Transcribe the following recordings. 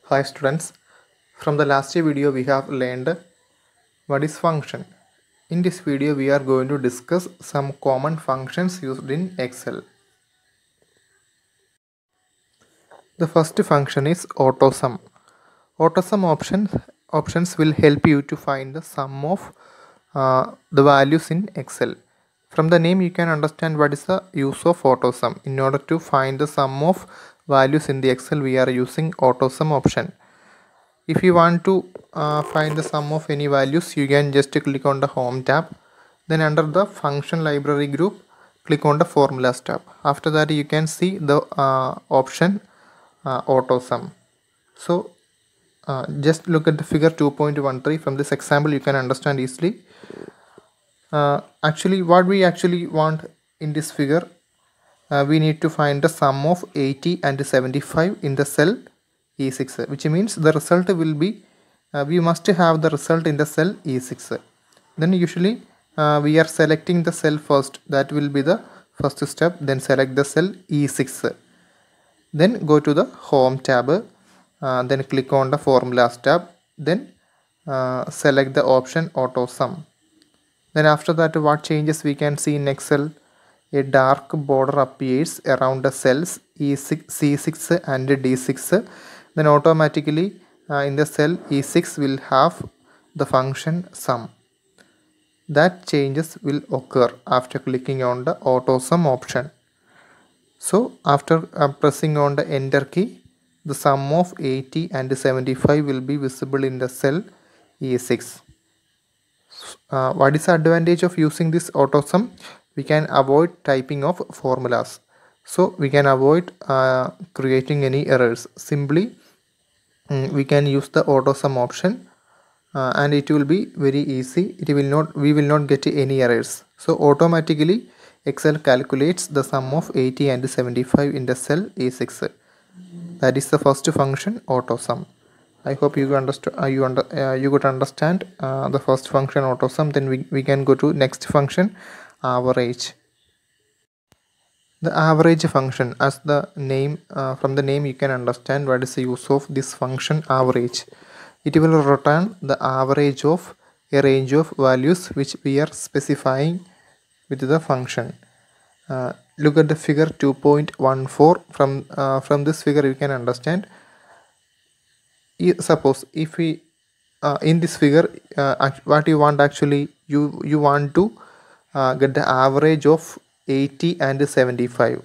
Hi students, from the last video we have learned what is function. In this video we are going to discuss some common functions used in Excel. The first function is AutoSum. AutoSum options will help you to find the sum of the values in Excel. From the name you can understand what is the use of AutoSum. In order to find the sum of values in the Excel we are using AutoSum option. If you want to find the sum of any values, you can just click on the home tab. Then under the function library group, click on the formulas tab. After that you can see the option AutoSum. So just look at the figure 2.13. From this example you can understand easily. Actually what we actually want in this figure, we need to find the sum of 80 and 75 in the cell E6, which means the result will be, we must have the result in the cell E6. Then usually we are selecting the cell first, that will be the first step. Then select the cell E6, then go to the home tab, then click on the formulas tab, then select the option AutoSum. Then after that what changes we can see in Excel? A dark border appears around the cells E6, C6 and D6. Then automatically in the cell E6 will have the function sum. That changes will occur after clicking on the AutoSum option. So after pressing on the enter key, the sum of 80 and 75 will be visible in the cell E6. What is the advantage of using this AutoSum? We can avoid typing of formulas, so we can avoid creating any errors. Simply we can use the AutoSum option and it will be very easy. We will not get any errors. So automatically Excel calculates the sum of 80 and 75 in the cell A6. That is the first function, AutoSum. I hope you understood. You could understand the first function, AutoSum. Then we can go to next function, average. The average function, as the name, from the name you can understand what is the use of this function average. It will return the average of a range of values which we are specifying with the function. Look at the figure 2.14. From this figure you can understand. Suppose if we in this figure what you want, actually you want to get the average of 80 and 75.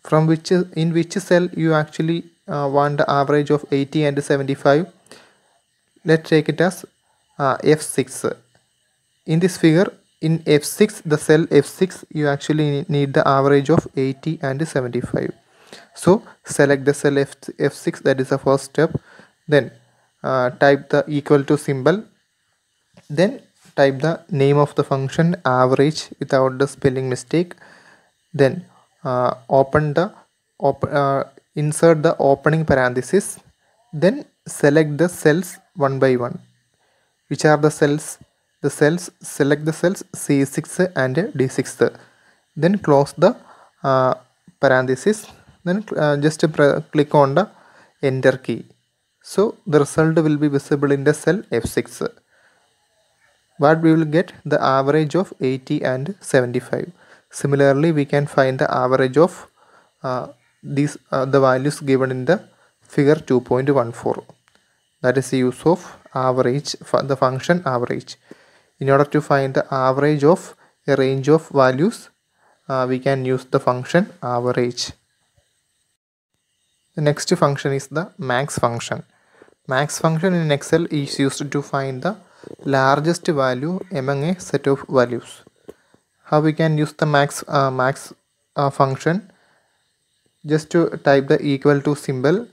From which, in which cell you actually want the average of 80 and 75? Let's take it as F6. In this figure, in F6, the cell F6, you actually need the average of 80 and 75. So select the cell F6, that is the first step. Then type the equal to symbol. Then type the name of the function average without the spelling mistake. Then insert the opening parenthesis. Then select the cells one by one. Which are the cells? Select the cells C6 and D6. Then close the parenthesis. Then just click on the enter key. So the result will be visible in the cell F6. What we will get? The average of 80 and 75. Similarly, we can find the average of the values given in the figure 2.14. That is the use of average, the function average. In order to find the average of a range of values, we can use the function average. The next function is the max function. Max function in Excel is used to find the largest value among a set of values. How we can use the max function? Just to type the equal to symbol,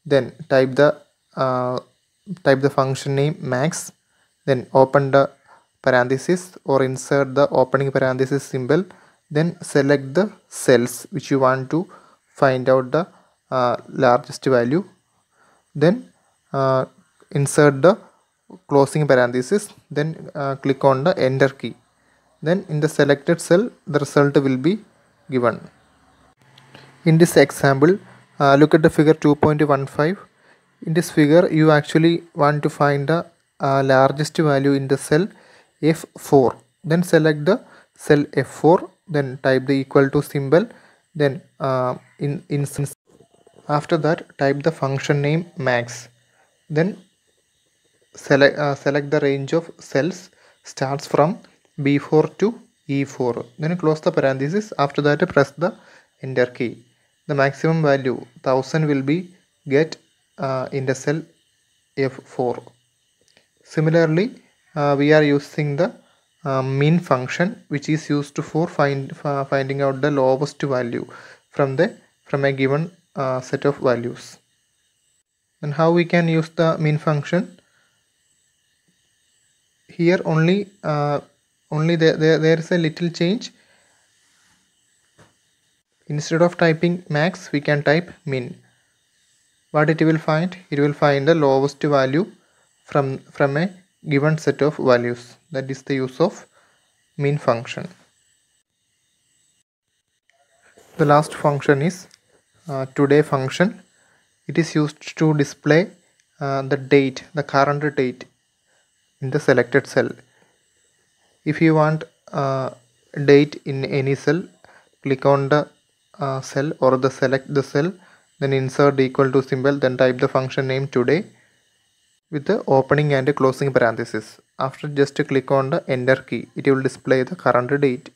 then type the function name max, then open the parenthesis or insert the opening parenthesis symbol, then select the cells which you want to find out the largest value, then insert the closing parenthesis, then click on the enter key. Then in the selected cell the result will be given. In this example, look at the figure 2.15. In this figure, you actually want to find the largest value in the cell F4. Then select the cell F4. Then type the equal to symbol. Then after that, type the function name max. Then select the range of cells starts from B4 to E4. Then close the parenthesis. After that, press the enter key. The maximum value 1000 will be get in the cell F4. Similarly, we are using the min function, which is used for finding out the lowest value from a given set of values. And how we can use the min function? Here only there is a little change. Instead of typing max, we can type min. What it will find? It will find the lowest value from a given set of values. That is the use of min function. The last function is today function. It is used to display the date, the current date in the selected cell. If you want date in any cell, click on the cell or select the cell, then insert equal to symbol, then type the function name today with the opening and closing parenthesis. After just click on the enter key, it will display the current date.